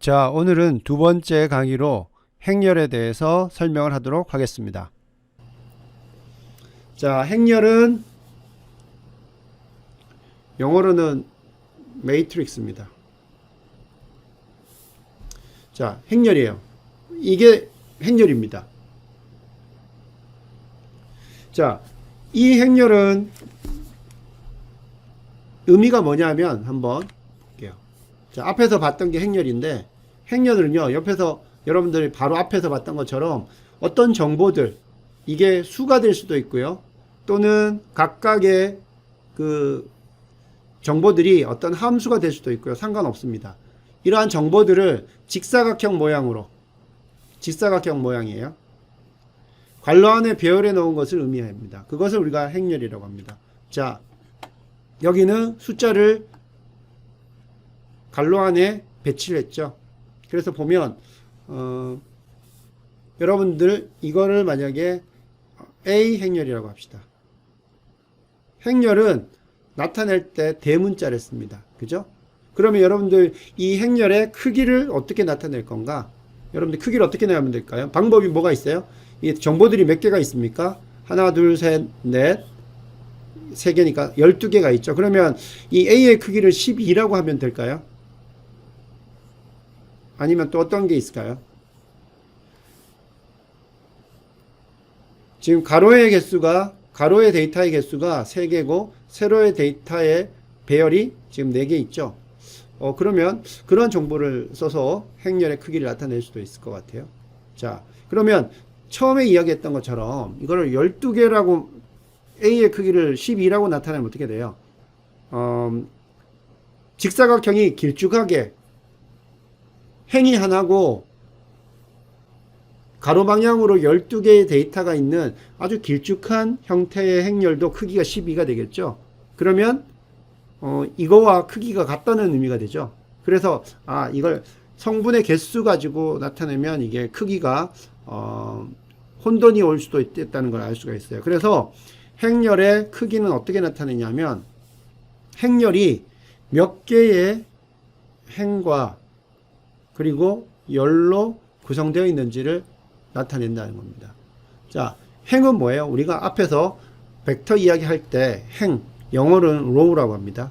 자, 오늘은 두 번째 강의로 행렬에 대해서 설명을 하도록 하겠습니다. 자, 행렬은 영어로는 매트릭스입니다. 자, 행렬이에요. 이게 행렬입니다. 자, 이 행렬은 의미가 뭐냐면 한번 볼게요. 자, 앞에서 봤던 게 행렬인데 행렬은요, 옆에서 여러분들이 바로 앞에서 봤던 것처럼 어떤 정보들, 이게 수가 될 수도 있고요, 또는 각각의 그 정보들이 어떤 함수가 될 수도 있고요, 상관없습니다. 이러한 정보들을 직사각형 모양으로, 직사각형 모양이에요, 괄호 안에 배열해 놓은 것을 의미합니다. 그것을 우리가 행렬이라고 합니다. 자, 여기는 숫자를 괄호 안에 배치를 했죠. 그래서 보면 여러분들 이거를 만약에 A 행렬이라고 합시다. 행렬은 나타낼 때 대문자를 씁니다. 그죠? 그러면 여러분들 이 행렬의 크기를 어떻게 나타낼 건가? 여러분들 크기를 어떻게 내면 될까요? 방법이 뭐가 있어요? 이 정보들이 몇 개가 있습니까? 하나, 둘, 셋, 넷, 3개니까 12개가 있죠. 그러면 이 A의 크기를 12라고 하면 될까요? 아니면 또 어떤 게 있을까요? 지금 가로의 개수가, 가로의 데이터의 개수가 3개고 세로의 데이터의 배열이 지금 4개 있죠. 그러면 그런 정보를 써서 행렬의 크기를 나타낼 수도 있을 것 같아요. 자, 그러면 처음에 이야기했던 것처럼 이거를 12개라고, A의 크기를 12라고 나타내면 어떻게 돼요? 직사각형이 길쭉하게 행이 하나고 가로 방향으로 12개의 데이터가 있는 아주 길쭉한 형태의 행렬도 크기가 12가 되겠죠. 그러면 이거와 크기가 같다는 의미가 되죠. 그래서 이걸 성분의 개수 가지고 나타내면 이게 크기가 혼돈이 올 수도 있다는 걸 알 수가 있어요. 그래서 행렬의 크기는 어떻게 나타내냐면 행렬이 몇 개의 행과 그리고 열로 구성되어 있는지를 나타낸다는 겁니다. 자, 행은 뭐예요? 우리가 앞에서 벡터 이야기할 때 행, 영어로는 row라고 합니다.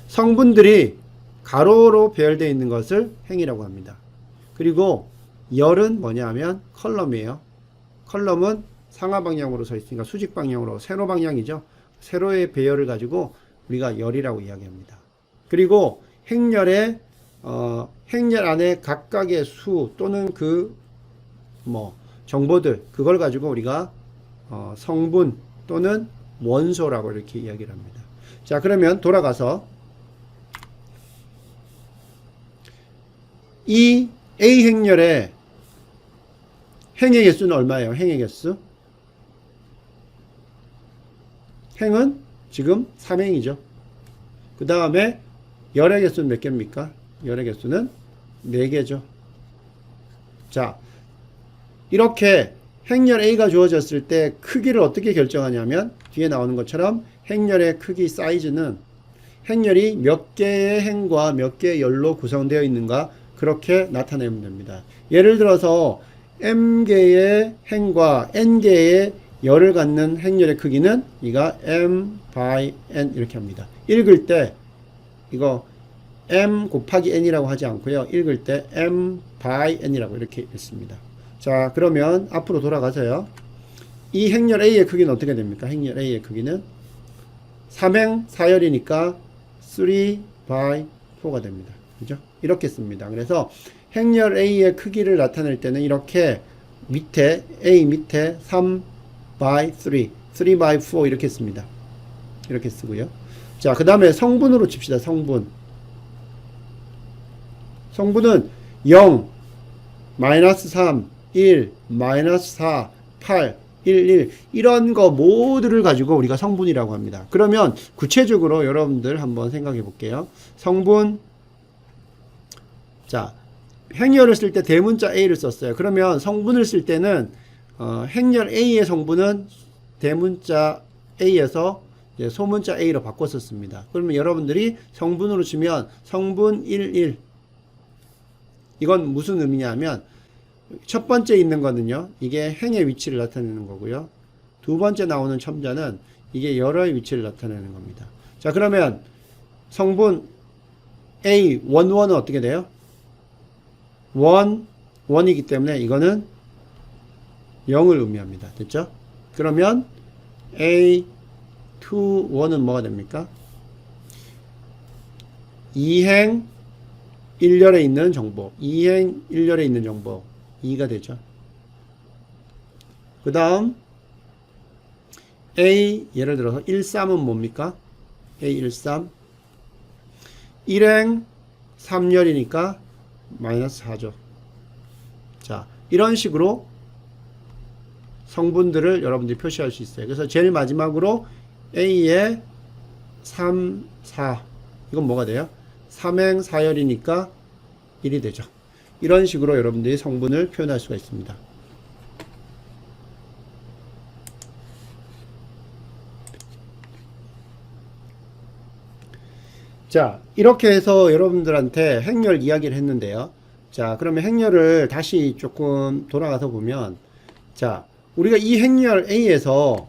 성분들이 가로로 배열되어 있는 것을 행이라고 합니다. 그리고 열은 뭐냐면 컬럼이에요. 컬럼은 상하 방향으로 서 있으니까 수직 방향으로, 세로 방향이죠. 세로의 배열을 가지고 우리가 열이라고 이야기합니다. 그리고 행렬의 행렬 안에 각각의 수 또는 정보들, 그걸 가지고 우리가 성분 또는 원소라고 이렇게 이야기를 합니다. 자, 그러면 돌아가서 이 A 행렬의 행의 개수는 얼마예요? 행의 개수? 행은 지금 3행이죠. 그 다음에 열의 개수는 몇 개입니까? 열의 개수는 4개죠. 자, 이렇게 행렬 A가 주어졌을 때 크기를 어떻게 결정하냐면 뒤에 나오는 것처럼 행렬의 크기 사이즈는 행렬이 몇 개의 행과 몇 개의 열로 구성되어 있는가, 그렇게 나타내면 됩니다. 예를 들어서 m개의 행과 n개의 열을 갖는 행렬의 크기는 이가 m by n 이렇게 합니다. 읽을 때 이거 m 곱하기 n이라고 하지 않고요, 읽을 때 m by n이라고 이렇게 읽습니다. 자, 그러면 앞으로 돌아가서요, 이 행렬 A의 크기는 어떻게 됩니까? 행렬 A의 크기는 3행 4열이니까 3 by 4가 됩니다. 그죠? 이렇게 씁니다. 그래서 행렬 A의 크기를 나타낼 때는 이렇게 밑에, A 밑에 3 by 3, 3 by 4 이렇게 씁니다. 이렇게 쓰고요. 자, 그 다음에 성분으로 칩시다. 성분은 0, 마이너스 3, 1, 마이너스 4, 8, 1, 1 이런 거 모두를 가지고 우리가 성분이라고 합니다. 그러면 구체적으로 여러분들 한번 생각해 볼게요. 성분, 자, 행렬을 쓸 때 대문자 A를 썼어요. 그러면 성분을 쓸 때는 행렬 A의 성분은 대문자 A에서 소문자 A로 바꿨었습니다. 그러면 여러분들이 성분으로 치면 성분 11, 이건 무슨 의미냐면 첫 번째 있는 거는요, 이게 행의 위치를 나타내는 거고요. 두 번째 나오는 첨자는 이게 열의 위치를 나타내는 겁니다. 자, 그러면 성분 A, 원은 어떻게 돼요? 원이기 때문에 이거는 0을 의미합니다. 됐죠? 그러면 A, 1은 뭐가 됩니까? 2행 1열에 있는 정보, 2행 1열에 있는 정보 2가 되죠. 그 다음 A, 예를 들어서 13은 뭡니까? A 13 1행 3열이니까 마이너스 4죠. 자, 이런 식으로 성분들을 여러분들이 표시할 수 있어요. 그래서 제일 마지막으로 A의 3, 4 이건 뭐가 돼요? 3행 4열이니까 1이 되죠. 이런 식으로 여러분들이 성분을 표현할 수가 있습니다. 자, 이렇게 해서 여러분들한테 행렬 이야기를 했는데요. 자, 그러면 행렬을 다시 조금 돌아가서 보면, 자, 우리가 이 행렬 A에서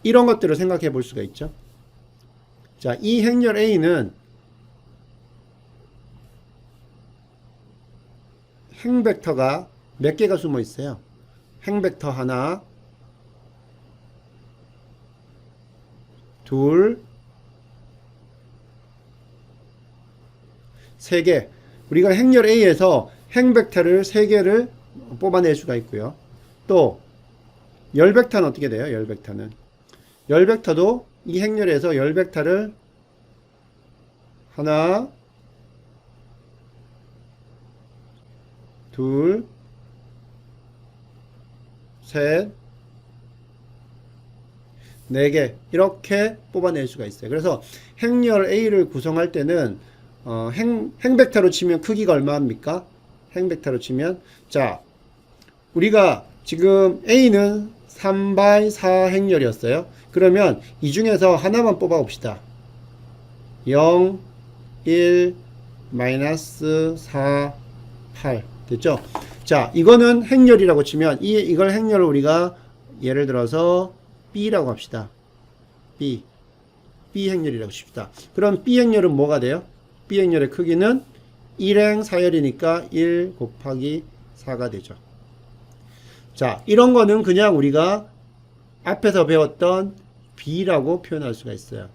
이런 것들을 생각해 볼 수가 있죠. 자, 이 행렬 A는 행벡터가 몇 개가 숨어 있어요? 행벡터 하나, 둘, 세 개. 우리가 행렬 A에서 행벡터를 세 개를 뽑아낼 수가 있고요. 또 열벡터는 어떻게 돼요? 열벡터는 열벡터도 이 행렬에서 열벡터를 하나, 둘, 셋, 네 개 이렇게 뽑아낼 수가 있어요. 그래서 행렬 A를 구성할 때는 행벡터로 치면 크기가 얼마입니까? 행벡터로 치면 자, 우리가 지금 A는 3x4 행렬이었어요. 그러면 이 중에서 하나만 뽑아 봅시다. 0, 1, 마이너스 4, 8 됐죠? 자, 이거는 행렬이라고 치면 이걸 행렬을 우리가 예를 들어서 B라고 합시다. B 행렬이라고 칩시다. 그럼 B 행렬은 뭐가 돼요? B 행렬의 크기는 1행 4열이니까 1 곱하기 4가 되죠. 자, 이런 거는 그냥 우리가 앞에서 배웠던 B라고 표현할 수가 있어요.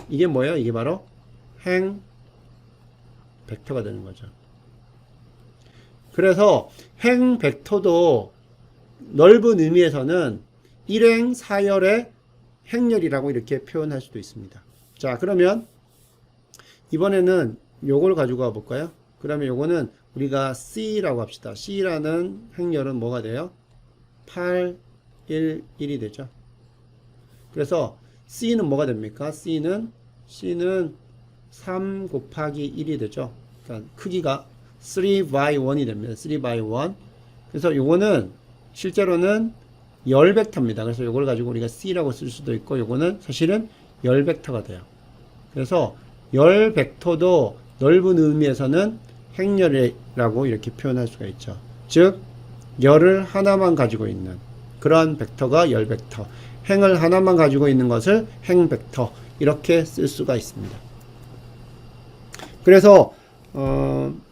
이게 뭐예요? 이게 바로 행 벡터가 되는 거죠. 그래서 행 벡터도 넓은 의미에서는 1행 4열의 행렬이라고 이렇게 표현할 수도 있습니다. 자, 그러면 이번에는 요걸 가지고 와 볼까요? 그러면 요거는 우리가 C라고 합시다. C라는 행렬은 뭐가 돼요? 8, 1, 1이 되죠. 그래서 C는 뭐가 됩니까? C는 3 곱하기 1이 되죠. 그러니까 크기가 3x1이 됩니다. 3x1. 그래서 요거는 실제로는 열 벡터입니다. 그래서 요걸 가지고 우리가 C라고 쓸 수도 있고 요거는 사실은 열 벡터가 돼요. 그래서 열 벡터도 넓은 의미에서는 행렬이라고 이렇게 표현할 수가 있죠. 즉 열을 하나만 가지고 있는 그러한 벡터가 열 벡터, 행을 하나만 가지고 있는 것을 행 벡터 이렇게 쓸 수가 있습니다. 그래서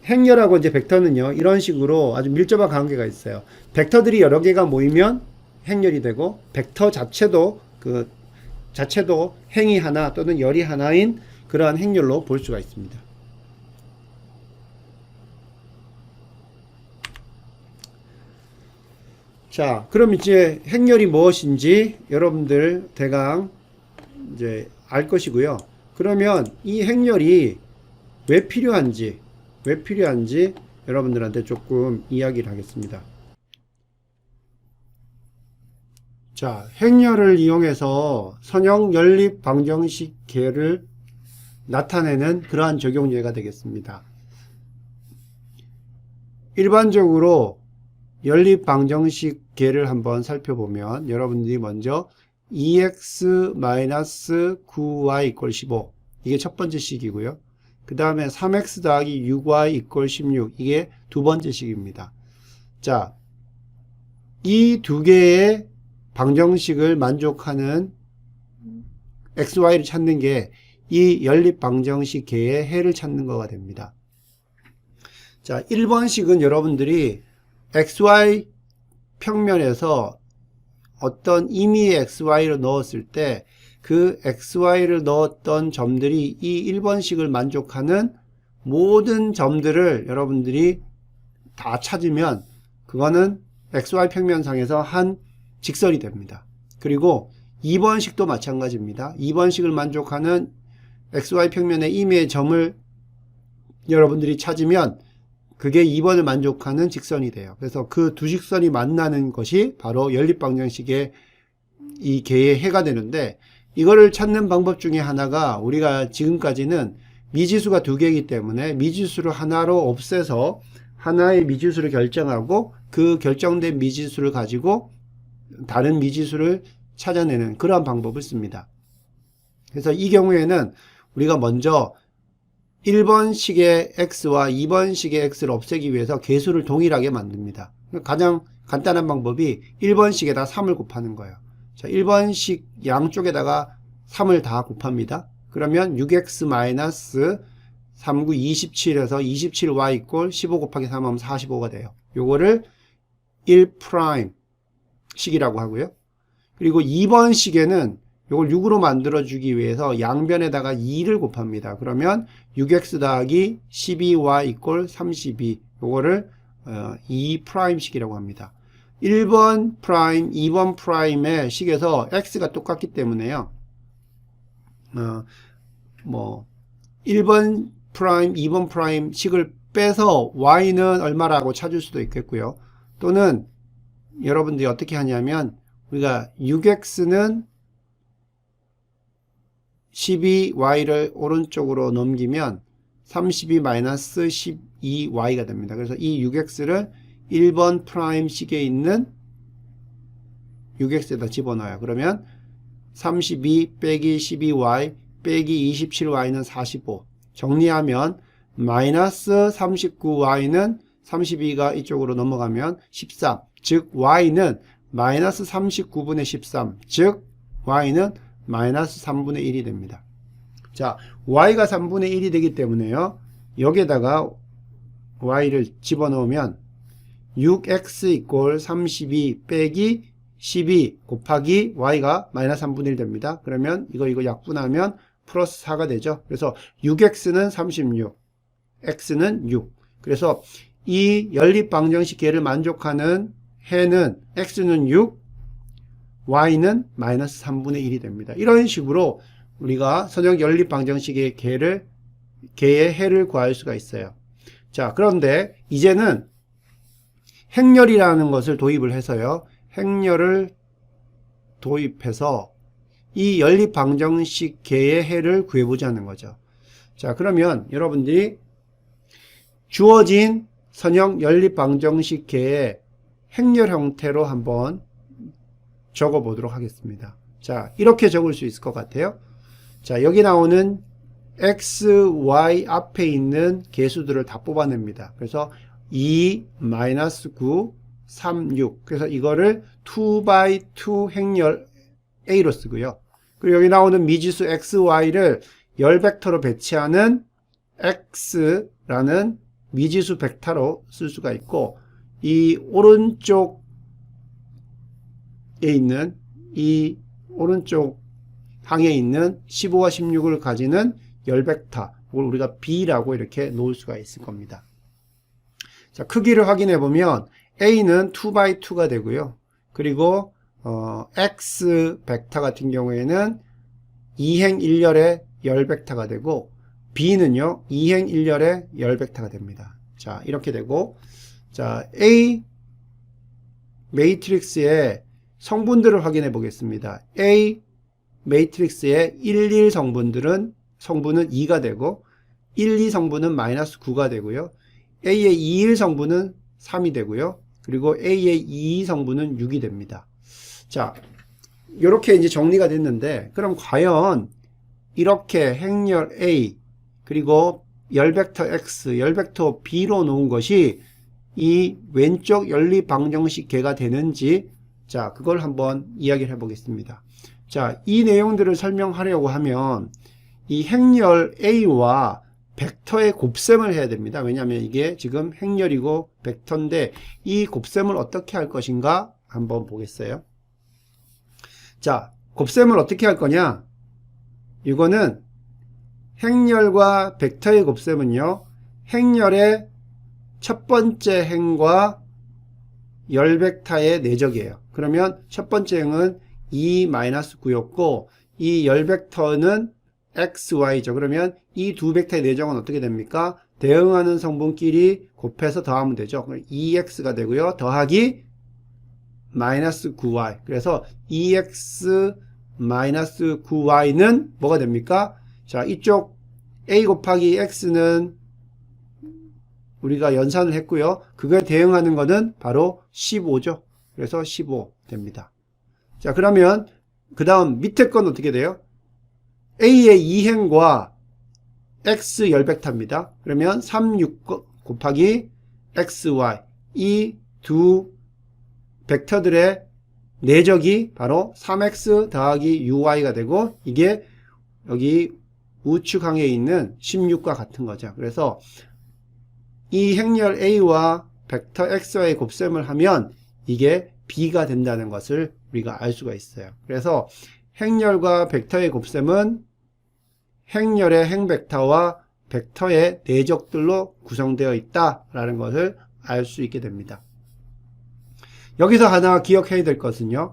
행렬하고 이제 벡터는요, 이런 식으로 아주 밀접한 관계가 있어요. 벡터들이 여러 개가 모이면 행렬이 되고, 벡터 자체도 행이 하나 또는 열이 하나인 그러한 행렬로 볼 수가 있습니다. 자, 그럼 이제 행렬이 무엇인지 여러분들 대강 이제 알 것이고요. 그러면 이 행렬이 왜 필요한지 여러분들한테 조금 이야기를 하겠습니다. 자, 행렬을 이용해서 선형 연립 방정식 계를 나타내는 그러한 적용 예가 되겠습니다. 일반적으로 연립 방정식 계를 한번 살펴보면 여러분들이 먼저 2x-9y = 15 이게 첫 번째 식이고요. 그 다음에 3x 더하기 6y 이퀄 16. 이게 두 번째 식입니다. 자, 이 두 개의 방정식을 만족하는 xy를 찾는 게 이 연립방정식 개의 해를 찾는 거가 됩니다. 자, 1번식은 여러분들이 xy 평면에서 어떤 임의의 xy를 넣었을 때 그 xy를 넣었던 점들이 이 1번식을 만족하는 모든 점들을 여러분들이 다 찾으면 그거는 xy 평면상에서 한 직선이 됩니다. 그리고 2번식도 마찬가지입니다. 2번식을 만족하는 xy 평면의 임의의 점을 여러분들이 찾으면 그게 2번을 만족하는 직선이 돼요. 그래서 그 두 직선이 만나는 것이 바로 연립방정식의 이 개의 해가 되는데, 이거를 찾는 방법 중에 하나가 우리가 지금까지는 미지수가 두 개이기 때문에 미지수를 하나로 없애서 하나의 미지수를 결정하고 그 결정된 미지수를 가지고 다른 미지수를 찾아내는 그러한 방법을 씁니다. 그래서 이 경우에는 우리가 먼저 1번식의 x와 2번식의 x를 없애기 위해서 개수를 동일하게 만듭니다. 가장 간단한 방법이 1번식에다 3을 곱하는 거예요. 자, 1번식 양쪽에다가 3을 다 곱합니다. 그러면 6x-3, 9, 27에서 27y 이꼴 15 곱하기 3 하면 45가 돼요. 요거를 1' 식이라고 하고요. 그리고 2번 식에는 요걸 6으로 만들어주기 위해서 양변에다가 2를 곱합니다. 그러면 6x 더하기 12y 이꼴 32. 요거를 2' 식이라고 합니다. 1번 프라임, 2번 프라임의 식에서 x가 똑같기 때문에요. 1번 프라임, 2번 프라임 식을 빼서 y는 얼마라고 찾을 수도 있겠고요. 또는 여러분들이 어떻게 하냐면 우리가 6x는 12y를 오른쪽으로 넘기면 32-12y가 됩니다. 그래서 이 6x를 1번 프라임 식에 있는 6x에다 집어넣어요. 그러면 32 빼기 12y 빼기 27y는 45. 정리하면 마이너스 39y는 32가 이쪽으로 넘어가면 13. 즉 y는 마이너스 39분의 13. 즉 y는 마이너스 3분의 1이 됩니다. 자, y가 3분의 1이 되기 때문에요. 여기에다가 y를 집어넣으면 6x 이꼴 32 빼기 12 곱하기 y가 마이너스 3분의 1 됩니다. 그러면 이거 약분하면 플러스 4가 되죠. 그래서 6x는 36, x는 6. 그래서 이 연립방정식 개를 만족하는 해는 x는 6, y는 마이너스 3분의 1이 됩니다. 이런 식으로 우리가 선형 연립방정식의 개의 해를 구할 수가 있어요. 자, 그런데 이제는 행렬이라는 것을 도입을 해서요. 행렬을 도입해서 이 연립방정식 개의 해를 구해보자는 거죠. 자, 그러면 여러분들이 주어진 선형 연립방정식 개의 행렬 형태로 한번 적어 보도록 하겠습니다. 자, 이렇게 적을 수 있을 것 같아요. 자, 여기 나오는 x, y 앞에 있는 개수들을 다 뽑아냅니다. 그래서 2, 마이너스 9, 3, 6. 그래서 이거를 2x2 행렬 A로 쓰고요. 그리고 여기 나오는 미지수 x, y를 열 벡터로 배치하는 x라는 미지수 벡터로 쓸 수가 있고, 이 오른쪽에 있는 이 오른쪽 항에 있는 15와 16을 가지는 열 벡터, 이걸 우리가 B라고 이렇게 놓을 수가 있을 겁니다. 자, 크기를 확인해 보면 A는 2x2가 되고요. 그리고 X 벡터 같은 경우에는 2행 1열의 열 벡터가 되고, B는요 2행 1열의 열 벡터가 됩니다. 자, 이렇게 되고, 자, A 매트릭스의 성분들을 확인해 보겠습니다. A 매트릭스의 1, 1 성분은 2가 되고, 1, 2 성분은 마이너스 9가 되고요. A의 2, 1 성분은 3이 되고요. 그리고 A의 2, 2 성분은 6이 됩니다. 자, 이렇게 이제 정리가 됐는데, 그럼 과연 이렇게 행렬 A, 그리고 열벡터 X, 열벡터 B로 놓은 것이 이 왼쪽 연립방정식 개가 되는지, 자, 그걸 한번 이야기를 해보겠습니다. 자, 이 내용들을 설명하려고 하면 이 행렬 A와 벡터의 곱셈을 해야 됩니다. 왜냐하면 이게 지금 행렬이고 벡터인데 이 곱셈을 어떻게 할 것인가 한번 보겠어요. 자, 곱셈을 어떻게 할 거냐? 이거는 행렬과 벡터의 곱셈은요, 행렬의 첫 번째 행과 열벡터의 내적이에요. 그러면 첫 번째 행은 2-9였고 이 열벡터는 XY죠. 그러면 이 두 벡터의 내적은 어떻게 됩니까? 대응하는 성분끼리 곱해서 더하면 되죠. 2X가 되고요. 더하기 마이너스 9Y. 그래서 2X 마이너스 9Y는 뭐가 됩니까? 자, 이쪽 A 곱하기 X는 우리가 연산을 했고요. 그거에 대응하는 거는 바로 15죠. 그래서 15 됩니다. 자, 그러면 그 다음 밑에 건 어떻게 돼요? A의 2행과 X 열벡터입니다. 그러면 36 곱하기 XY. 이 두 벡터들의 내적이 바로 3X 더하기 UY가 되고 이게 여기 우측항에 있는 16과 같은 거죠. 그래서 이 행렬 A와 벡터 X와의 곱셈을 하면 이게 B가 된다는 것을 우리가 알 수가 있어요. 그래서 행렬과 벡터의 곱셈은 행렬의 행벡터와 벡터의 내적들로 구성되어 있다라는 것을 알 수 있게 됩니다. 여기서 하나 기억해야 될 것은요.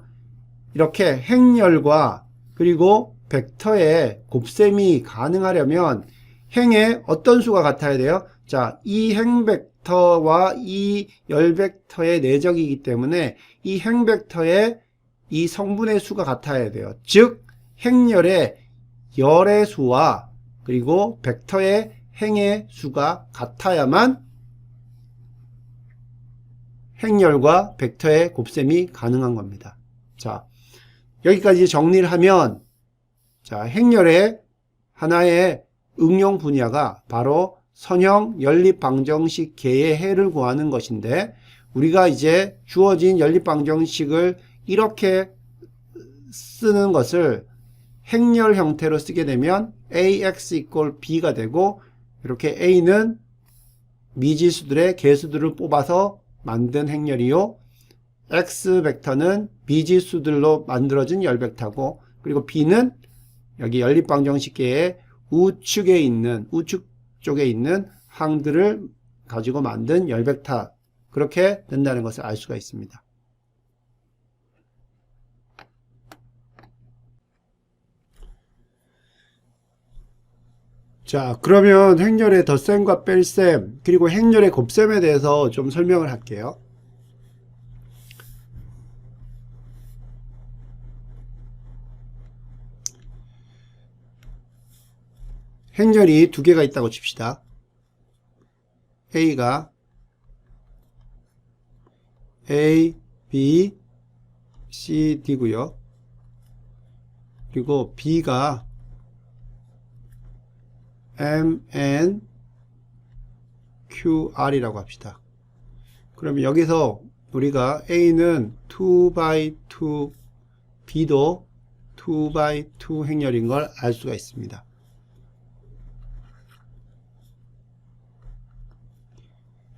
이렇게 행렬과 그리고 벡터의 곱셈이 가능하려면 행의 어떤 수가 같아야 돼요? 자, 이 행벡터와 이 열벡터의 내적이기 때문에 이 행벡터의 이 성분의 수가 같아야 돼요. 즉 행렬의 열의 수와 그리고 벡터의 행의 수가 같아야만 행렬과 벡터의 곱셈이 가능한 겁니다. 자, 여기까지 정리를 하면 자, 행렬의 하나의 응용 분야가 바로 선형 연립방정식 개의 해를 구하는 것인데 우리가 이제 주어진 연립방정식을 이렇게 쓰는 것을 행렬 형태로 쓰게 되면 AX equal B가 되고 이렇게 A는 미지수들의 개수들을 뽑아서 만든 행렬이요. X 벡터는 미지수들로 만들어진 열벡터고 그리고 B는 여기 연립방정식계의 우측에 있는 우측 쪽에 있는 항들을 가지고 만든 열벡터 그렇게 된다는 것을 알 수가 있습니다. 자, 그러면 행렬의 덧셈과 뺄셈 그리고 행렬의 곱셈에 대해서 좀 설명을 할게요. 행렬이 두 개가 있다고 칩시다. A가 A, B, C, D고요. 그리고 B가 M, N, Q, R이라고 합시다. 그러면 여기서 우리가 A는 2x2, B도 2x2 행렬인 걸 알 수가 있습니다.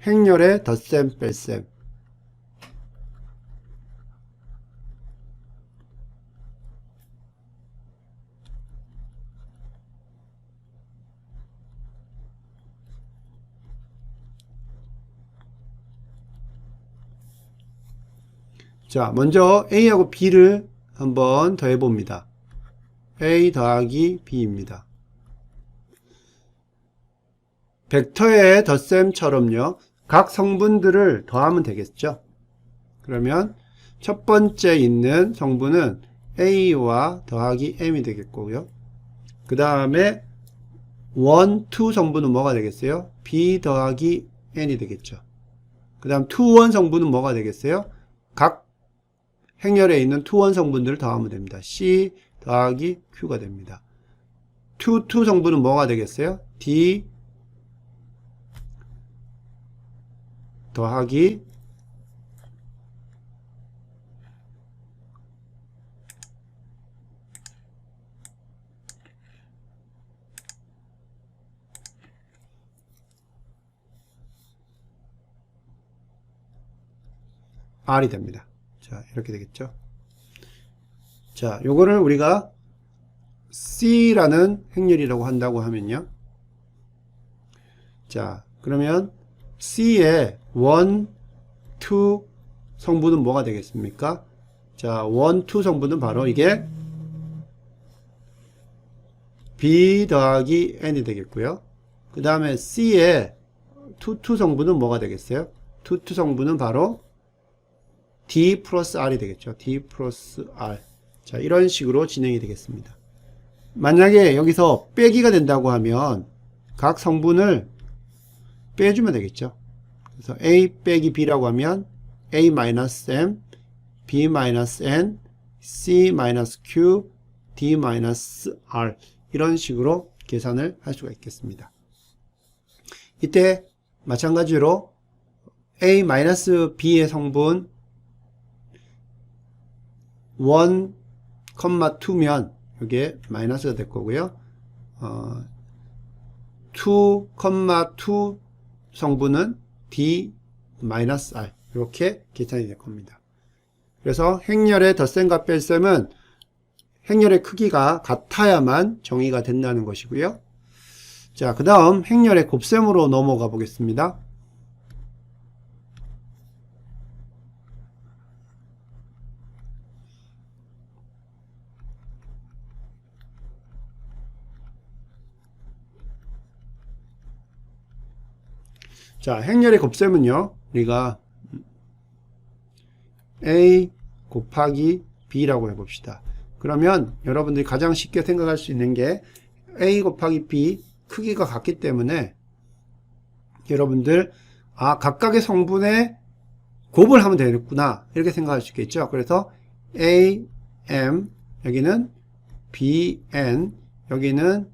행렬의 덧셈, 뺄셈. 자, 먼저 A하고 B를 한번 더해 봅니다. A 더하기 B입니다. 벡터의 덧셈처럼요. 각 성분들을 더하면 되겠죠. 그러면 첫 번째 있는 성분은 A와 더하기 M이 되겠고요. 그 다음에 1, 2 성분은 뭐가 되겠어요? B 더하기 N이 되겠죠. 그 다음 2, 1 성분은 뭐가 되겠어요? 각 행렬에 있는 2, 1 성분들을 더하면 됩니다. C 더하기 Q가 됩니다. 2, 2 성분은 뭐가 되겠어요? D 더하기 R이 됩니다. 자, 이렇게 되겠죠. 자, 요거를 우리가 C라는 행렬이라고 한다고 하면요. 자, 그러면 C의 1, 2 성분은 뭐가 되겠습니까? 자, 1, 2 성분은 바로 이게 B 더하기 N이 되겠고요. 그 다음에 C의 2, 2 성분은 뭐가 되겠어요? 2, 2 성분은 바로 D 플러스 R이 되겠죠. D 플러스 R. 자, 이런 식으로 진행이 되겠습니다. 만약에 여기서 빼기가 된다고 하면 각 성분을 빼주면 되겠죠. 그래서 A 빼기 B라고 하면 A-M, B-N, C-Q, D-R 이런 식으로 계산을 할 수가 있겠습니다. 이때 마찬가지로 A-B의 성분 1, 2면 여기에 마이너스가 될 거고요. 2, 2 성분은 D-R 이렇게 계산이 될 겁니다. 그래서 행렬의 덧셈과 뺄셈은 행렬의 크기가 같아야만 정의가 된다는 것이고요. 자, 그 다음 행렬의 곱셈으로 넘어가 보겠습니다. 자, 행렬의 곱셈은요, 우리가 A 곱하기 B라고 해봅시다. 그러면 여러분들이 가장 쉽게 생각할 수 있는 게 A 곱하기 B 크기가 같기 때문에 여러분들 각각의 성분의 곱을 하면 되겠구나 이렇게 생각할 수 있겠죠. 그래서 A, M 여기는 B, N 여기는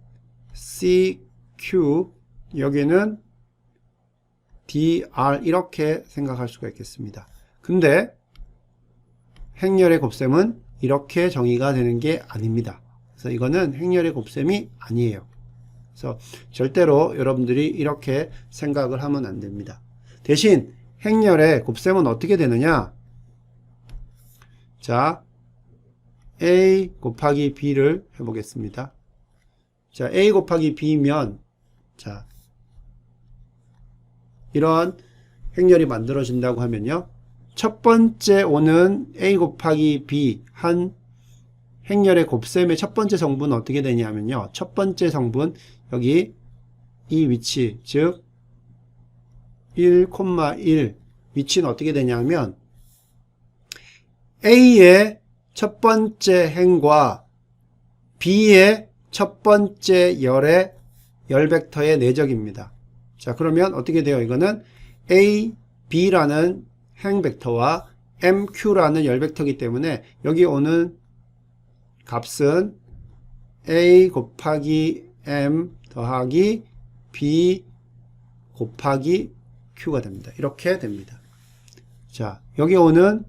C, Q 여기는 DR 이렇게 생각할 수가 있겠습니다. 근데 행렬의 곱셈은 이렇게 정의가 되는 게 아닙니다. 그래서 이거는 행렬의 곱셈이 아니에요. 그래서 절대로 여러분들이 이렇게 생각을 하면 안 됩니다. 대신 행렬의 곱셈은 어떻게 되느냐? 자, A 곱하기 B를 해보겠습니다. 자, A 곱하기 B면 자, 이런 행렬이 만들어진다고 하면요. 첫 번째 오는 A 곱하기 B 한 행렬의 곱셈의 첫 번째 성분은 어떻게 되냐면요. 첫 번째 성분 여기 이 위치 즉 1,1 위치는 어떻게 되냐면 A의 첫 번째 행과 B의 첫 번째 열의 열 벡터의 내적입니다. 자, 그러면 어떻게 돼요? 이거는 A, B라는 행 벡터와 MQ라는 열 벡터이기 때문에 여기 오는 값은 A 곱하기 M 더하기 B 곱하기 Q가 됩니다. 이렇게 됩니다. 자, 여기 오는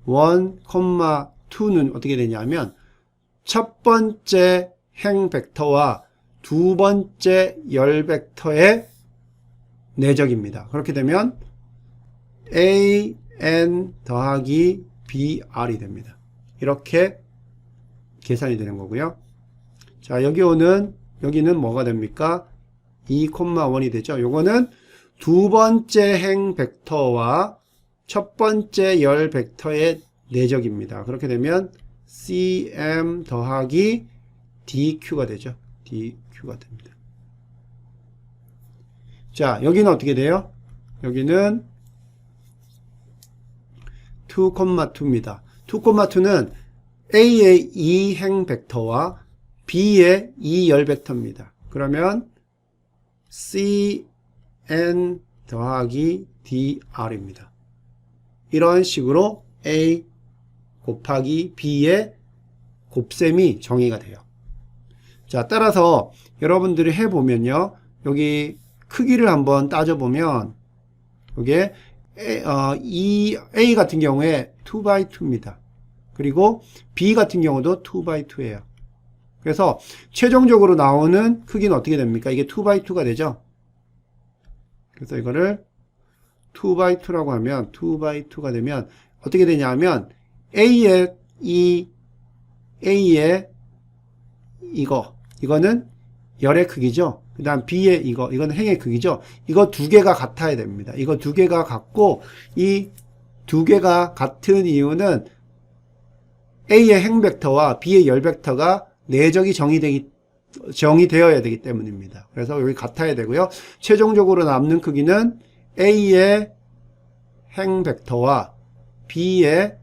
1, 2는 어떻게 되냐면 첫 번째 행 벡터와 두 번째 열 벡터의 내적입니다. 그렇게 되면 A, N 더하기 BR이 됩니다. 이렇게 계산이 되는 거고요. 자, 여기는 뭐가 됩니까? 2,1이 되죠. 요거는 두 번째 행 벡터와 첫 번째 열 벡터의 내적입니다. 그렇게 되면 CM 더하기 DQ가 되죠. DQ가 됩니다. 자, 여기는 어떻게 돼요? 여기는 2,2입니다. 2,2는 A의 2행 벡터와 B의 2열 벡터입니다. 그러면 CN 더하기 DR입니다. 이런 식으로 A 곱하기 B의 곱셈이 정의가 돼요. 자, 따라서 여러분들이 해보면요. 여기 크기를 한번 따져보면 이게 A 같은 경우에 2x2입니다. 그리고 B 같은 경우도 2x2예요. 그래서 최종적으로 나오는 크기는 어떻게 됩니까? 이게 2x2가 되죠. 그래서 이거를 2x2라고 하면 2x2가 되면 어떻게 되냐 하면 A의 이거는 열의 크기죠. 그 다음 B의 이거는 행의 크기죠. 이거 두 개가 같아야 됩니다. 이거 두 개가 같고, 이 두 개가 같은 이유는 A의 행 벡터와 B의 열 벡터가 내적이 정의되어야 되기 때문입니다. 그래서 여기 같아야 되고요. 최종적으로 남는 크기는 A의 행 벡터와 B의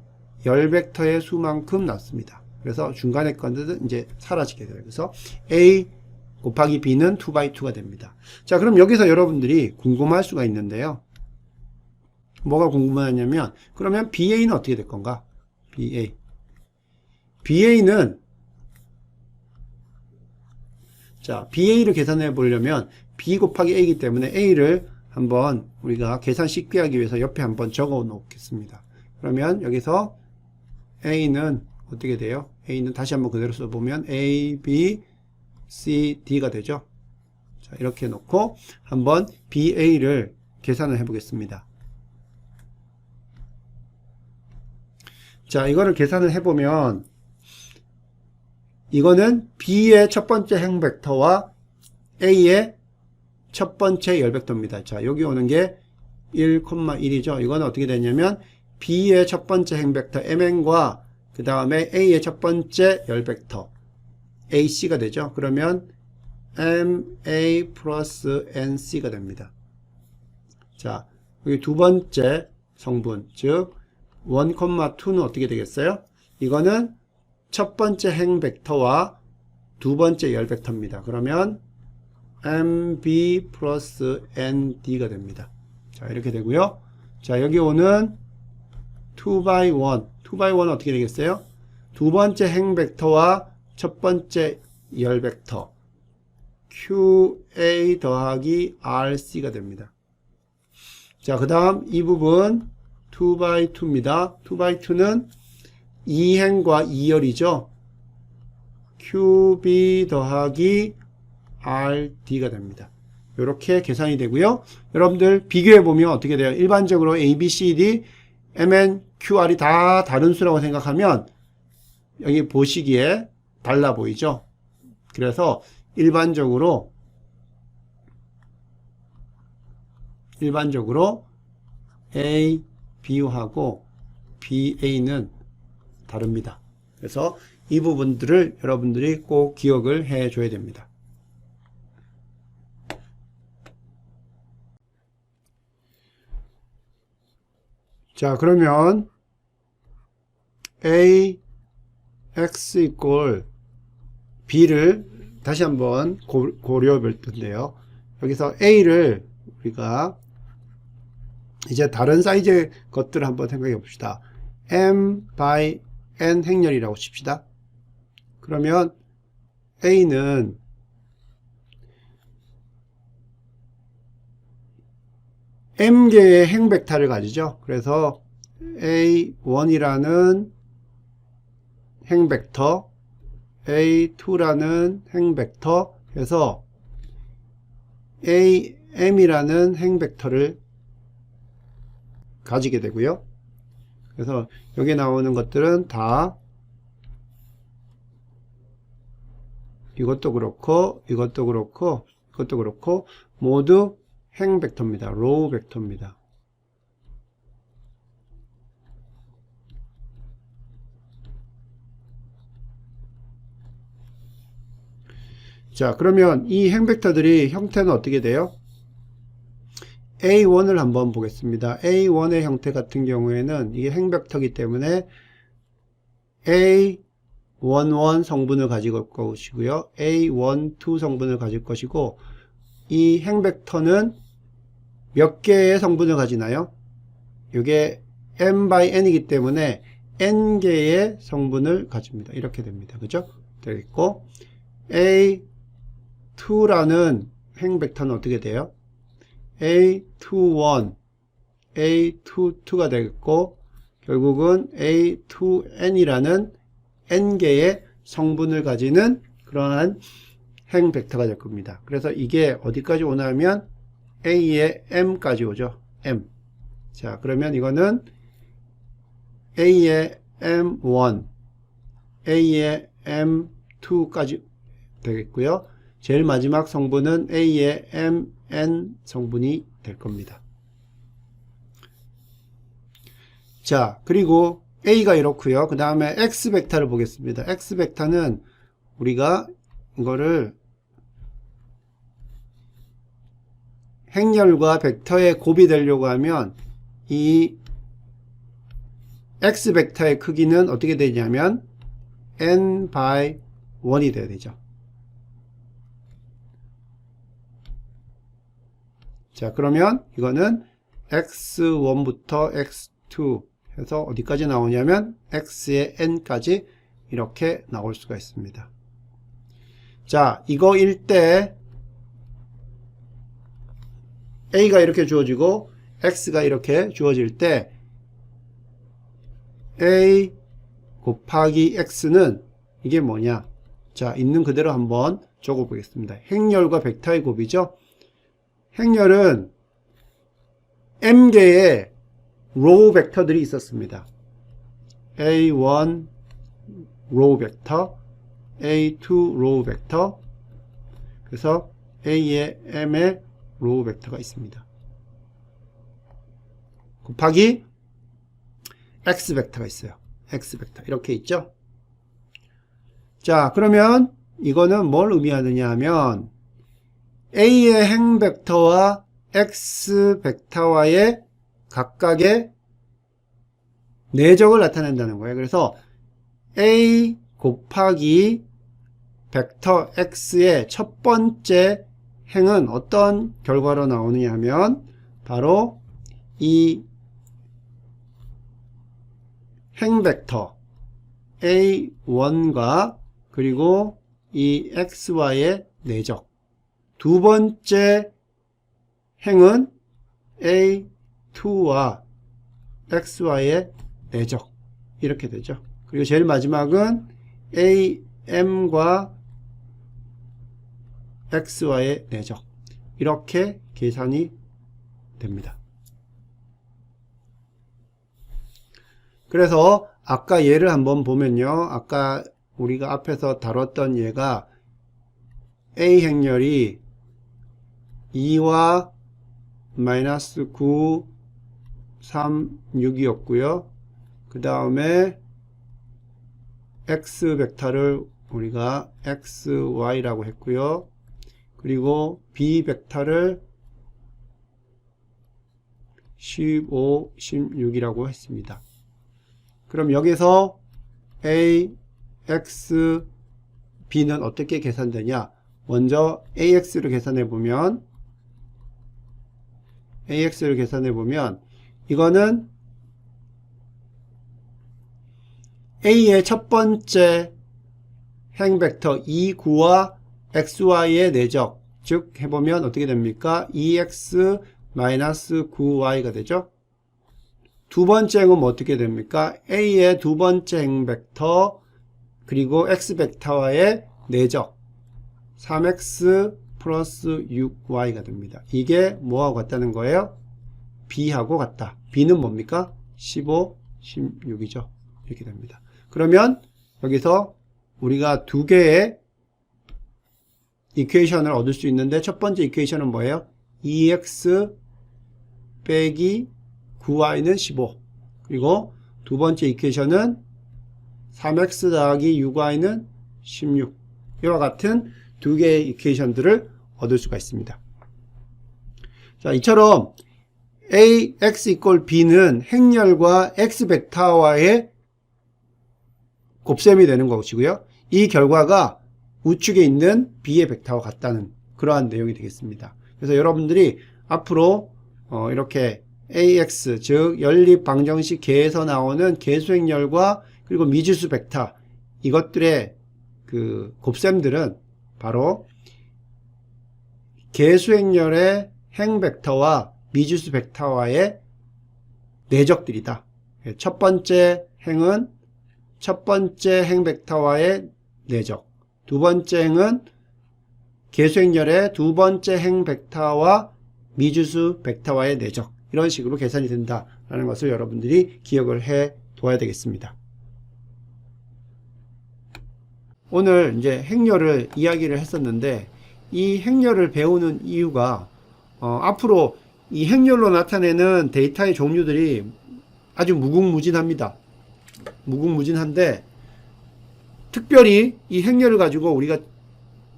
열 벡터의 수만큼 났습니다. 그래서 중간에 건들은 이제 사라지게 돼요. 그래서 A 곱하기 B는 2x2가 됩니다. 자, 그럼 여기서 여러분들이 궁금할 수가 있는데요. 뭐가 궁금하냐면, 그러면 BA는 어떻게 될 건가? BA는, 자, BA를 계산해 보려면 B 곱하기 A이기 때문에 A를 한번 우리가 계산 쉽게 하기 위해서 옆에 한번 적어 놓겠습니다. 그러면 여기서 A는 어떻게 돼요? A는 다시 한번 그대로 써보면 A, B, C, D가 되죠. 자, 이렇게 놓고 한번 BA를 계산을 해 보겠습니다. 자, 이거를 계산을 해 보면 이거는 B의 첫 번째 행 벡터와 A의 첫 번째 열 벡터입니다. 자, 여기 오는 게 1,1이죠. 이거는 어떻게 되냐면 B의 첫 번째 행 벡터 MN과 그 다음에 A의 첫 번째 열 벡터 AC가 되죠. 그러면 MA 플러스 NC가 됩니다. 자, 여기 두 번째 성분, 즉 1,2는 어떻게 되겠어요? 이거는 첫 번째 행 벡터와 두 번째 열 벡터입니다. 그러면 MB 플러스 ND가 됩니다. 자, 이렇게 되고요. 자, 여기 오는 2x1. 2x1은 어떻게 되겠어요? 두 번째 행 벡터와 첫 번째 열 벡터 QA 더하기 RC가 됩니다. 자, 그 다음 이 부분 2x2입니다. 2x2는 2행과 2열이죠. QB 더하기 RD가 됩니다. 이렇게 계산이 되고요. 여러분들 비교해 보면 어떻게 돼요? 일반적으로 A, B, C, D, MN, QR이 다 다른 수라고 생각하면 여기 보시기에 달라 보이죠? 그래서 일반적으로 A, B하고 BA는 다릅니다. 그래서 이 부분들을 여러분들이 꼭 기억을 해 줘야 됩니다. 자, 그러면 A, X 이꼴 B를 다시 한번 고려해 볼 텐데요. 여기서 A를 우리가 이제 다른 사이즈의 것들을 한번 생각해 봅시다. M by N 행렬이라고 칩시다. 그러면 A는 M개의 행 벡터를 가지죠. 그래서 A1이라는 행 벡터, A2라는 행 벡터 해서 AM이라는 행 벡터를 가지게 되고요. 그래서 여기 나오는 것들은 다 이것도 그렇고 이것도 그렇고 이것도 그렇고 모두 행 벡터입니다. 로우 벡터입니다. 자, 그러면 이 행 벡터들이 형태는 어떻게 돼요? A1을 한번 보겠습니다. A1의 형태 같은 경우에는 이게 행 벡터이기 때문에 A11 성분을 가질 것이고요. A12 성분을 가질 것이고 이 행 벡터는 몇 개의 성분을 가지나요? 이게 M by N이기 때문에 N개의 성분을 가집니다. 이렇게 됩니다. 그죠? 되겠고 A2라는 행 벡터는 어떻게 돼요? A21 A22가 되겠고, 결국은 A2n이라는 n개의 성분을 가지는 그러한 행 벡터가 될 겁니다. 그래서 이게 어디까지 오냐면 A의 m까지 오죠. m. 자, 그러면 이거는 A의 m1, A의 m2까지 되겠고요. 제일 마지막 성분은 A의 mn 성분이 될 겁니다. 자, 그리고 A가 이렇고요. 그 다음에 X 벡터를 보겠습니다. X 벡터는 우리가 이거를 행렬과 벡터의 곱이 되려고 하면 이 X 벡터의 크기는 어떻게 되냐면 n by 1이 돼야 되죠. 자, 그러면 이거는 x1부터 x2 해서 어디까지 나오냐면 x의 n까지 이렇게 나올 수가 있습니다. 자, 이거일 때 a가 이렇게 주어지고 x가 이렇게 주어질 때 a 곱하기 x는 이게 뭐냐? 자, 있는 그대로 한번 적어 보겠습니다. 행렬과 벡터의 곱이죠. 행렬은 m개의 로우 벡터들이 있었습니다. A1 로우 벡터, A2 로우 벡터, 그래서 A의 m의 로우 벡터가 있습니다. 곱하기 X 벡터가 있어요. X 벡터 이렇게 있죠. 자, 그러면 이거는 뭘 의미하느냐 하면 A의 행 벡터와 X 벡터와의 각각의 내적을 나타낸다는 거예요. 그래서 A 곱하기 벡터 X의 첫 번째 행은 어떤 결과로 나오느냐 하면 바로 이 행 벡터 A1과 그리고 이 XY의 내적, 두 번째 행은 A2와 XY의 내적, 이렇게 되죠. 그리고 제일 마지막은 AM과 XY의 내적, 이렇게 계산이 됩니다. 그래서 아까 예를 한번 보면요. 아까 우리가 앞에서 다뤘던 얘가 A 행렬이 2와 마이너스 9, 3, 6이었고요. 그 다음에 X 벡터를 우리가 XY라고 했고요. 그리고 B 벡터를 15, 16이라고 했습니다. 그럼 여기서 A, X, B는 어떻게 계산되냐? 먼저 AX를 계산해 보면 이거는 A의 첫 번째 행 벡터 2, 9와 XY의 내적, 즉 해보면 어떻게 됩니까? 2X 마이너스 9Y가 되죠. 두 번째 행은 어떻게 됩니까? A의 두 번째 행 벡터 그리고 X 벡터와의 내적 3X 플러스 6Y가 됩니다. 이게 뭐하고 같다는 거예요? B하고 같다. B는 뭡니까? 15, 16이죠. 이렇게 됩니다. 그러면 여기서 우리가 두 개의 이퀘이션을 얻을 수 있는데 첫 번째 이퀘이션은 뭐예요? 2X 빼기 9y는 15. 그리고 두 번째 이퀘이션은 3x 더하기 6y는 16. 이와 같은 두 개의 이퀘이션들을 얻을 수가 있습니다. 자, 이처럼 ax equal b는 행렬과 x 벡터와의 곱셈이 되는 것이고요. 이 결과가 우측에 있는 b의 벡터와 같다는 그러한 내용이 되겠습니다. 그래서 여러분들이 앞으로 이렇게 AX, 즉 연립 방정식 계에서 나오는 계수행렬과 그리고 미지수 벡터, 이것들의 그 곱셈들은 바로 계수행렬의 행 벡터와 미지수 벡터와의 내적들이다. 첫 번째 행은 첫 번째 행 벡터와의 내적, 두 번째 행은 계수행렬의 두 번째 행 벡터와 미지수 벡터와의 내적, 이런 식으로 계산이 된다라는 것을 여러분들이 기억을 해 둬야 되겠습니다. 오늘 이제 행렬을 이야기를 했었는데, 이 행렬을 배우는 이유가 앞으로 이 행렬로 나타내는 데이터의 종류들이 아주 무궁무진합니다. 무궁무진한데, 특별히 이 행렬을 가지고 우리가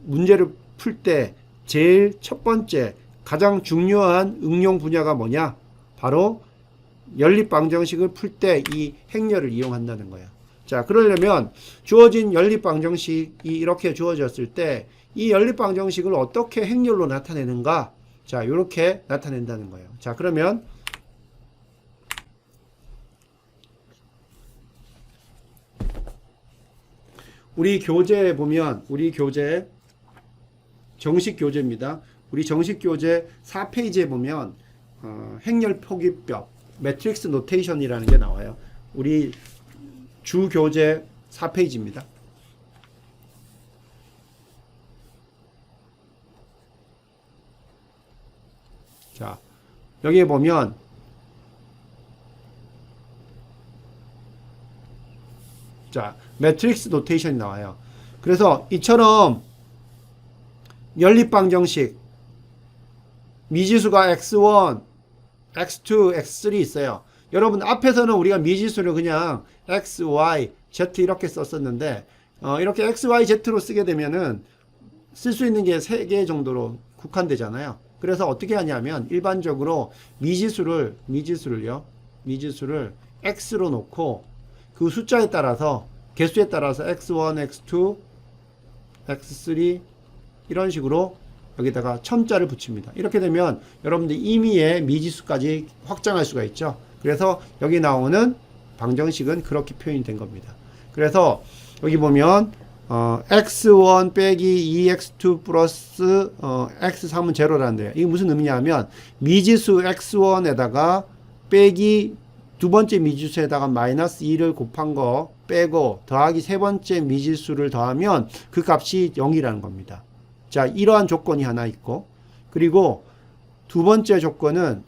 문제를 풀 때 제일 첫 번째 가장 중요한 응용 분야가 뭐냐? 바로 연립방정식을 풀 때 이 행렬을 이용한다는 거야. 자, 그러려면 주어진 연립방정식이 이렇게 주어졌을 때 이 연립방정식을 어떻게 행렬로 나타내는가? 자, 이렇게 나타낸다는 거예요. 자, 그러면 우리 교재에 보면, 우리 교재 정식 교재입니다. 우리 정식 교재 4페이지에 보면 행렬 표기법, 매트릭스 노테이션이라는 게 나와요. 우리 주 교재 4페이지입니다. 자, 여기에 보면 자, 매트릭스 노테이션이 나와요. 그래서 이처럼 연립방정식 미지수가 x1, x2, x3 있어요. 여러분 앞에서는 우리가 미지수를 그냥 x, y, z 이렇게 썼었는데 이렇게 x, y, z로 쓰게 되면은 쓸 수 있는 게 3개 정도로 국한되잖아요. 그래서 어떻게 하냐면 일반적으로 미지수를 x로 놓고 그 숫자에 따라서 개수에 따라서 x1, x2, x3 이런 식으로 여기다가 첨자를 붙입니다. 이렇게 되면 여러분들 임의의 미지수까지 확장할 수가 있죠. 그래서 여기 나오는 방정식은 그렇게 표현이 된 겁니다. 그래서 여기 보면 x1 빼기 2x2 플러스 x3은 제로라는데요. 이게 무슨 의미냐면 미지수 x1에다가 빼기 두 번째 미지수에다가 마이너스 2를 곱한 거 빼고 더하기 세 번째 미지수를 더하면 그 값이 0이라는 겁니다. 자, 이러한 조건이 하나 있고, 그리고 두 번째 조건은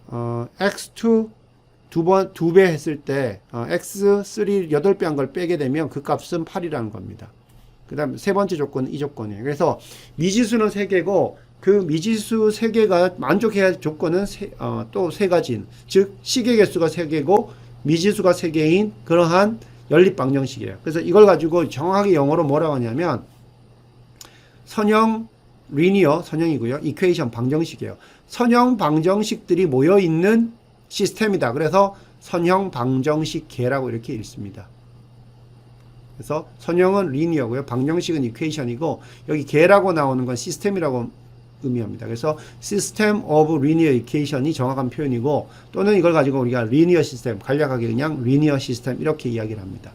x2 두 배 했을 때 x3 8배 한 걸 빼게 되면 그 값은 8이라는 겁니다. 그 다음 세 번째 조건은 이 조건이에요. 그래서 미지수는 3개고 그 미지수 3개가 만족해야 할 조건은 또 3가지인, 즉 시계 개수가 3개고 미지수가 3개인 그러한 연립방정식이에요. 그래서 이걸 가지고 정확하게 영어로 뭐라고 하냐면 선형 리니어, 선형이고요. 이퀘이션 방정식이에요. 선형 방정식들이 모여있는 시스템이다. 그래서 선형 방정식계라고 이렇게 읽습니다. 그래서 선형은 리니어고요. 방정식은 이퀘이션이고 여기 계라고 나오는 건 시스템이라고 의미합니다. 그래서 시스템 오브 리니어 이퀘이션이 정확한 표현이고, 또는 이걸 가지고 우리가 리니어 시스템, 간략하게 그냥 리니어 시스템 이렇게 이야기를 합니다.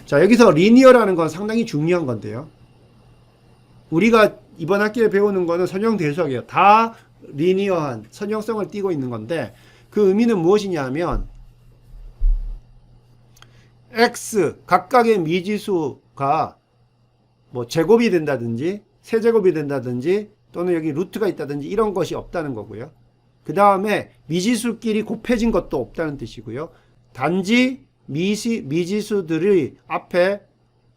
자, 여기서 리니어라는 건 상당히 중요한 건데요. 우리가 이번 학기에 배우는 거는 선형 대수학이에요. 다 리니어한 선형성을 띠고 있는 건데 그 의미는 무엇이냐 하면 x 각각의 미지수가 뭐 제곱이 된다든지 세제곱이 된다든지 또는 여기 루트가 있다든지 이런 것이 없다는 거고요. 그 다음에 미지수끼리 곱해진 것도 없다는 뜻이고요. 단지 미지수들의 앞에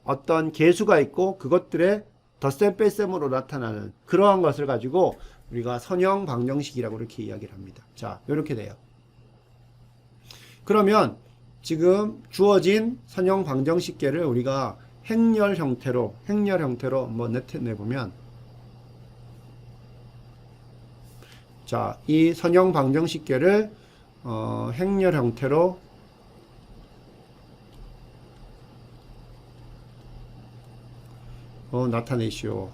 어떤 계수가 있고 그것들의 덧셈 뺄셈으로 나타나는 그러한 것을 가지고 우리가 선형 방정식이라고 이렇게 이야기를 합니다. 자, 이렇게 돼요. 그러면 지금 주어진 선형 방정식계를 우리가 행렬 형태로 한번 내보면, 자, 이 선형 방정식계를 행렬 형태로 나타내시오.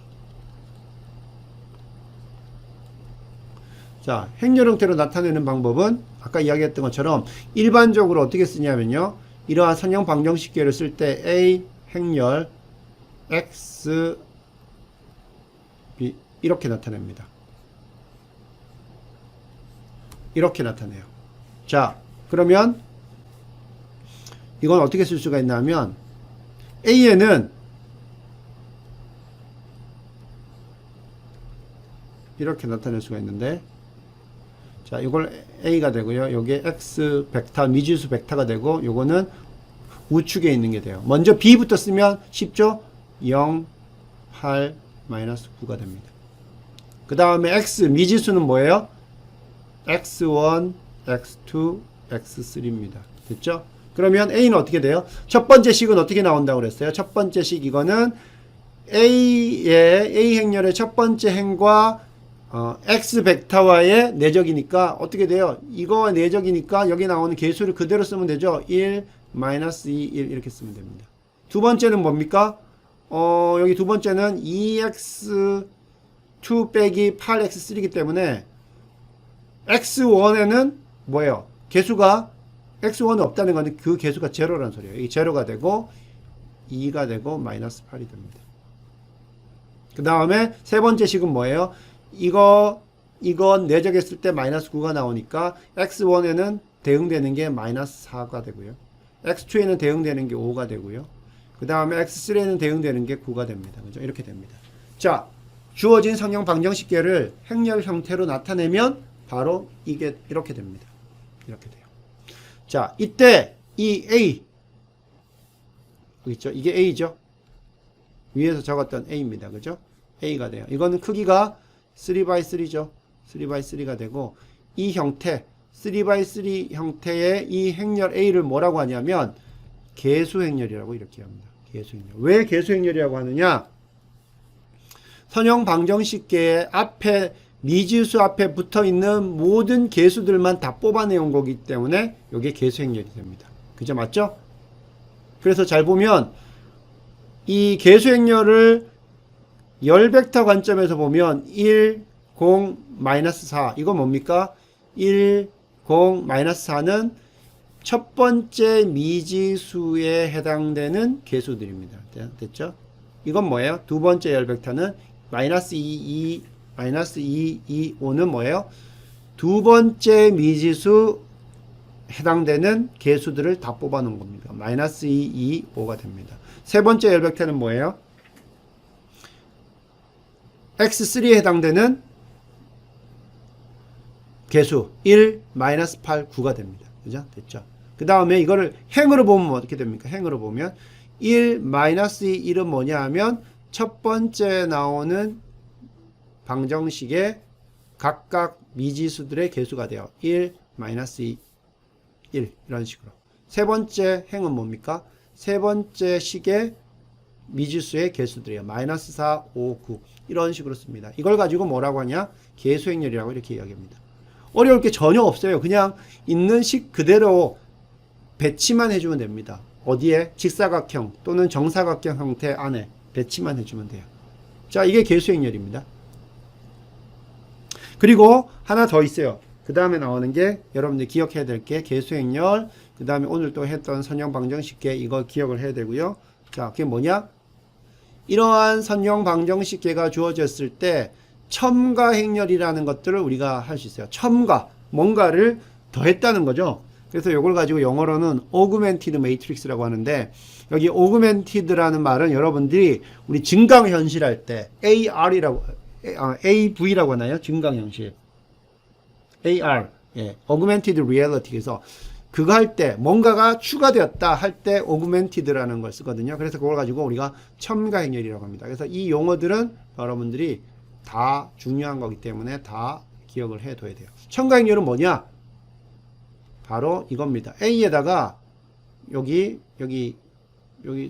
자, 행렬 형태로 나타내는 방법은 아까 이야기했던 것처럼 일반적으로 어떻게 쓰냐면요. 이러한 선형 방정식계를 쓸 때 A 행렬 X B 이렇게 나타냅니다. 이렇게 나타내요. 자, 그러면 이건 어떻게 쓸 수가 있냐면 A에는 이렇게 나타낼 수가 있는데, 자, 이걸 A가 되고요. 요게 X 벡터, 미지수 벡터가 되고, 요거는 우측에 있는 게 돼요. 먼저 B부터 쓰면 쉽죠? 0, 8, 마이너스 9가 됩니다. 그 다음에 X, 미지수는 뭐예요? X1, X2, X3입니다. 됐죠? 그러면 A는 어떻게 돼요? 첫 번째 식은 어떻게 나온다고 그랬어요? 첫 번째 식, 이거는 A 행렬의 첫 번째 행과 X 벡터와의 내적이니까 어떻게 돼요? 이거와 내적이니까 여기 나오는 계수를 그대로 쓰면 되죠? 1, 마이너스 2, 1 이렇게 쓰면 됩니다. 두 번째는 뭡니까? 여기 두 번째는 2x2 빼기 8x3이기 때문에 x1에는 뭐예요? 계수가 x1이 없다는 건데 그 계수가 제로라는 소리예요. 이 제로가 되고 2가 되고 마이너스 8이 됩니다. 그 다음에 세 번째 식은 뭐예요? 이건 내적했을 때 마이너스 9가 나오니까 x1에는 대응되는 게 마이너스 4가 되고요. x2에는 대응되는 게 5가 되고요. 그 다음에 x3에는 대응되는 게 9가 됩니다. 그죠? 이렇게 됩니다. 자, 주어진 성형 방정식계를 행렬 형태로 나타내면 바로 이게 이렇게 됩니다. 이렇게 돼요. 자, 이때 이 A 여기 있죠? 이게 A죠? 위에서 적었던 A입니다. 그죠? A가 돼요. 이거는 크기가 3x3죠. 3x3가 되고 이 형태 3x3 형태의 이 행렬 A를 뭐라고 하냐면 계수행렬이라고 이렇게 합니다. 계수행렬. 왜 계수행렬이라고 하느냐? 선형 방정식계의 앞에 미지수 앞에 붙어 있는 모든 계수들만 다 뽑아내온 거기 때문에 이게 계수행렬이 됩니다. 그죠? 맞죠? 그래서 잘 보면 이 계수행렬을 열 벡터 관점에서 보면 1, 0, 마이너스 4 이거 뭡니까? 1, 0, 마이너스 4는 첫 번째 미지수에 해당되는 계수들입니다. 됐죠? 이건 뭐예요? 두 번째 열 벡터는 마이너스 2, 2, 마이너스 2, 2, 5는 뭐예요? 두 번째 미지수 해당되는 계수들을 다 뽑아 놓은 겁니다. 마이너스 2, 2, 5가 됩니다. 세 번째 열 벡터는 뭐예요? x3에 해당되는 계수 1, 마이너스 8, 9가 됩니다. 그죠? 됐죠? 그 다음에 이거를 행으로 보면 어떻게 됩니까? 행으로 보면 1, 마이너스 2, 1은 뭐냐 하면 첫 번째 나오는 방정식의 각각 미지수들의 계수가 돼요. 1, 마이너스 2, 1 이런 식으로. 세 번째 행은 뭡니까? 세 번째 식의 미지수의 계수들이에요. 마이너스 4, 5, 9 이런 식으로 씁니다. 이걸 가지고 뭐라고 하냐? 계수행렬이라고 이렇게 이야기합니다. 어려울 게 전혀 없어요. 그냥 있는 식 그대로 배치만 해주면 됩니다. 어디에? 직사각형 또는 정사각형 형태 안에 배치만 해주면 돼요. 자, 이게 계수행렬입니다. 그리고 하나 더 있어요. 그 다음에 나오는 게 여러분들 기억해야 될 게 계수행렬, 그 다음에 오늘 또 했던 선형 방정식계 이거 기억을 해야 되고요. 자, 그게 뭐냐? 이러한 선형 방정식계가 주어졌을 때 첨가행렬이라는 것들을 우리가 할 수 있어요. 첨가, 뭔가를 더했다는 거죠. 그래서 이걸 가지고 영어로는 augmented matrix라고 하는데, 여기 augmented라는 말은 여러분들이 우리 증강현실 할 때 AR이라고 AV라고 하나요? 증강현실 AR, 예, augmented reality에서 그거 할 때 뭔가가 추가되었다 할 때 augmented라는 걸 쓰거든요. 그래서 그걸 가지고 우리가 첨가행렬이라고 합니다. 그래서 이 용어들은 여러분들이 다 중요한 거기 때문에 다 기억을 해둬야 돼요. 첨가행렬은 뭐냐? 바로 이겁니다. A에다가 여기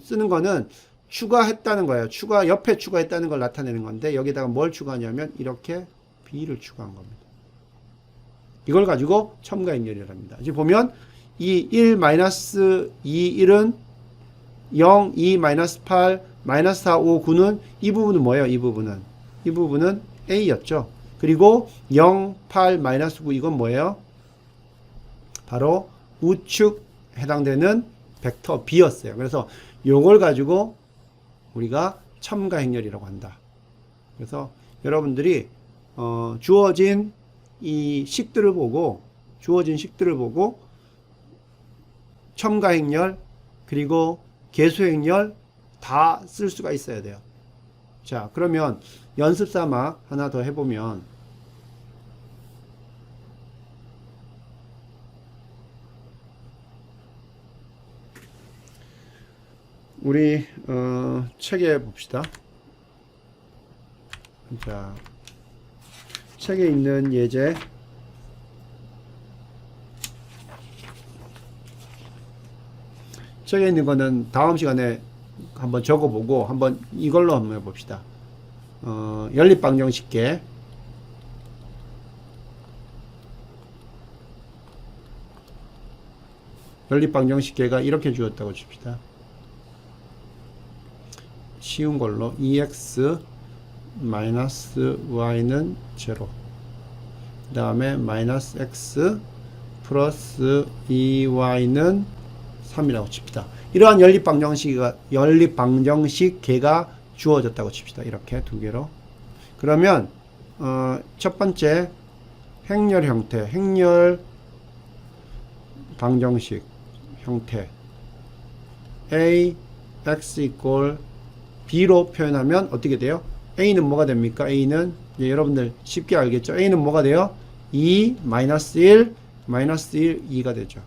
쓰는 거는 추가했다는 거예요. 옆에 추가했다는 걸 나타내는 건데 여기다가 뭘 추가하냐면 이렇게 B를 추가한 겁니다. 이걸 가지고 첨가행렬이라고 합니다. 이제 보면 이 1, 마이너스 2, 1은 0, 2, 마이너스 8, 마이너스 4, 5, 9는 이 부분은 뭐예요? 이 부분은 A였죠. 그리고 0, 8, 마이너스 9 이건 뭐예요? 바로 우측 해당되는 벡터 B였어요. 그래서 요걸 가지고 우리가 첨가행렬이라고 한다. 그래서 여러분들이 주어진 식들을 보고 첨가행렬 그리고 계수행렬 다 쓸 수가 있어야 돼요. 자, 그러면 연습 삼아 하나 더 해보면 우리 책에 봅시다. 자, 책에 있는 예제 책에 있는 거는 다음 시간에 한번 적어보고 한번 이걸로 한번 해봅시다. 연립방정식계 연립방정식계가 이렇게 주었다고 칩시다. 쉬운 걸로 EX 마이너스 Y는 0 그 다음에 마이너스 X 플러스 2Y는 3이라고 칩시다. 이러한 연립방정식 계가 주어졌다고 칩시다. 이렇게 두 개로. 그러면 첫 번째 행렬 형태, 행렬 방정식 형태 A, X equal B로 표현하면 어떻게 돼요? A는 뭐가 됩니까? A는 여러분들 쉽게 알겠죠? A는 뭐가 돼요? 2, 마이너스 1, 마이너스 1, 2가 되죠.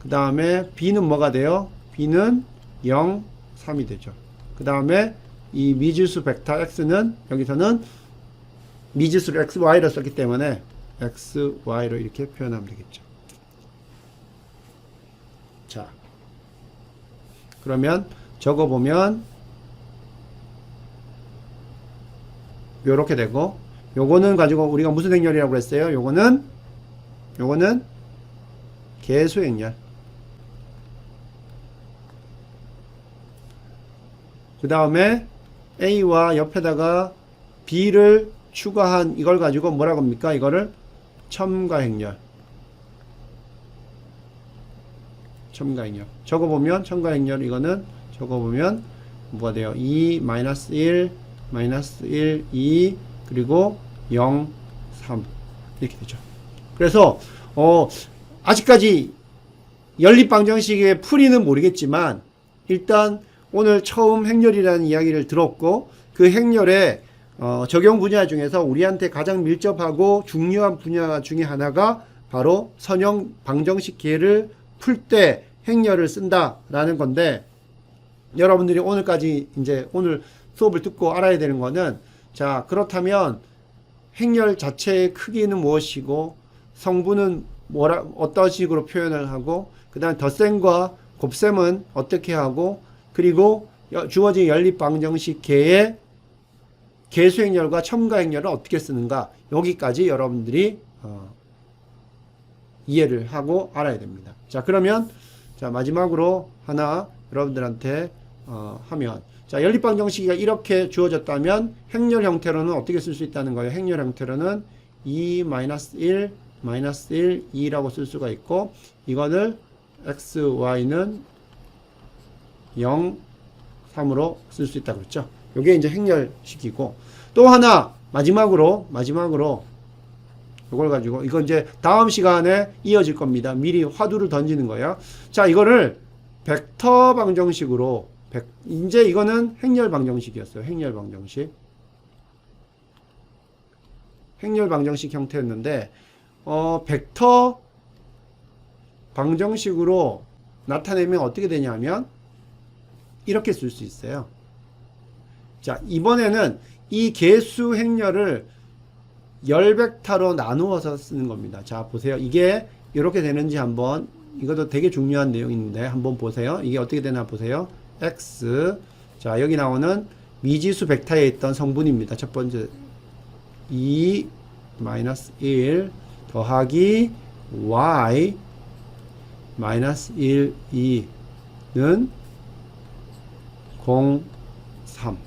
그 다음에 B는 뭐가 돼요? B는 0, 3이 되죠. 그 다음에 이 미지수 벡터 X는 여기서는 미지수를 XY로 썼기 때문에 XY로 이렇게 표현하면 되겠죠. 자, 그러면 적어보면 요렇게 되고, 요거는 가지고 우리가 무슨 행렬이라고 했어요? 요거는 계수행렬. 그 다음에 A와 옆에다가 B를 추가한 이걸 가지고 뭐라고 합니까? 이거를 첨가행렬. 첨가행렬. 적어보면 첨가행렬 이거는 적어보면 뭐가 돼요? 2, 마이너스 1, 마이너스 1, 2, 그리고 0, 3 이렇게 되죠. 그래서 아직까지 연립방정식의 풀이는 모르겠지만 일단 오늘 처음 행렬이라는 이야기를 들었고 그 행렬의 적용 분야 중에서 우리한테 가장 밀접하고 중요한 분야 중에 하나가 바로 선형 방정식 계를 풀 때 행렬을 쓴다라는 건데 여러분들이 오늘까지 이제 오늘 수업을 듣고 알아야 되는 거는 자 그렇다면 행렬 자체의 크기는 무엇이고 성분은 어떤 식으로 표현을 하고 그 다음 덧셈과 곱셈은 어떻게 하고 그리고 주어진 연립방정식 계의 계수행렬과 첨가행렬을 어떻게 쓰는가 여기까지 여러분들이 이해를 하고 알아야 됩니다. 자 그러면 자 마지막으로 하나 여러분들한테 하면 자 연립방정식이 이렇게 주어졌다면 행렬 형태로는 어떻게 쓸 수 있다는 거예요. 행렬 형태로는 2, 마이너스 1, 마이너스 1, 2라고 쓸 수가 있고 이거를 x, y는 0, 3으로 쓸 수 있다고 그랬죠. 이게 이제 행렬식이고 또 하나 마지막으로 이걸 가지고 이건 이제 다음 시간에 이어질 겁니다. 미리 화두를 던지는 거예요. 자 이거를 벡터 방정식으로 이제 이거는 행렬 방정식이었어요. 행렬 방정식 형태였는데 벡터 방정식으로 나타내면 어떻게 되냐면 이렇게 쓸 수 있어요. 자 이번에는 이 계수 행렬을 열벡터로 나누어서 쓰는 겁니다. 자 보세요. 이게 이렇게 되는지 한번 이것도 되게 중요한 내용인데 한번 보세요. 이게 어떻게 되나 보세요. x 자 여기 나오는 미지수 벡터에 있던 성분입니다. 첫 번째 2 마이너스 1 더하기 y 마이너스 1 2는 0 3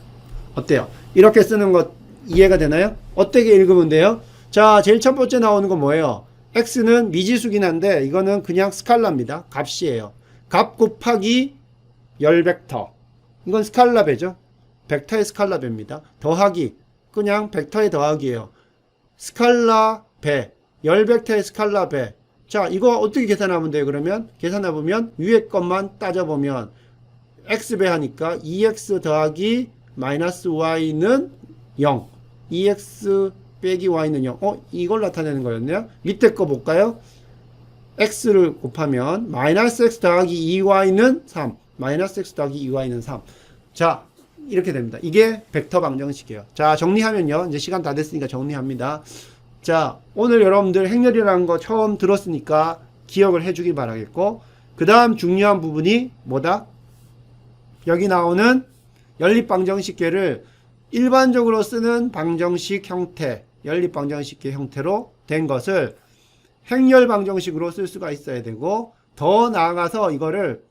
어때요? 이렇게 쓰는 것 이해가 되나요? 어떻게 읽으면 돼요? 자 제일 첫 번째 나오는 건 뭐예요? x는 미지수긴 한데 이거는 그냥 스칼라입니다. 값이에요. 값 곱하기 열벡터 이건 스칼라배죠. 벡터의 스칼라배입니다. 더하기 그냥 벡터의 더하기예요. 스칼라배 열벡터의 스칼라배 자, 이거 어떻게 계산하면 돼요? 그러면 계산해 보면 위에 것만 따져보면 x배 하니까 2x 더하기 마이너스 y는 0, 2x 빼기 y는 0. 이걸 나타내는 거였네요. 밑에 거 볼까요? x를 곱하면 마이너스 x 더하기 2y는 3, 마이너스 x 더하기 2y는 3. 자, 이렇게 됩니다. 이게 벡터 방정식이에요. 자, 정리하면요. 이제 시간 다 됐으니까 정리합니다. 자, 오늘 여러분들 행렬이라는 거 처음 들었으니까 기억을 해주길 바라겠고, 그 다음 중요한 부분이 뭐다? 여기 나오는 연립방정식계를 일반적으로 쓰는 방정식 형태, 연립방정식계 형태로 된 것을 행렬방정식으로 쓸 수가 있어야 되고, 더 나아가서 이거를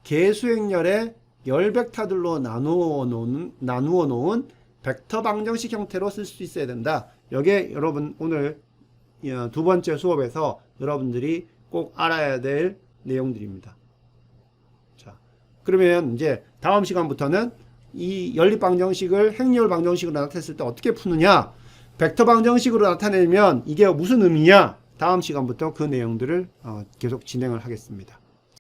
계수행렬의 열벡터들로 나누어 놓은 벡터 방정식 형태로 쓸 수 있어야 된다. 이게 여러분 오늘 두 번째 수업에서 여러분들이 꼭 알아야 될 내용들입니다. 자, 그러면 이제 다음 시간부터는 이 연립 방정식을 행렬 방정식으로 나타냈을 때 어떻게 푸느냐, 벡터 방정식으로 나타내면 이게 무슨 의미냐, 다음 시간부터 그 내용들을 계속 진행을 하겠습니다.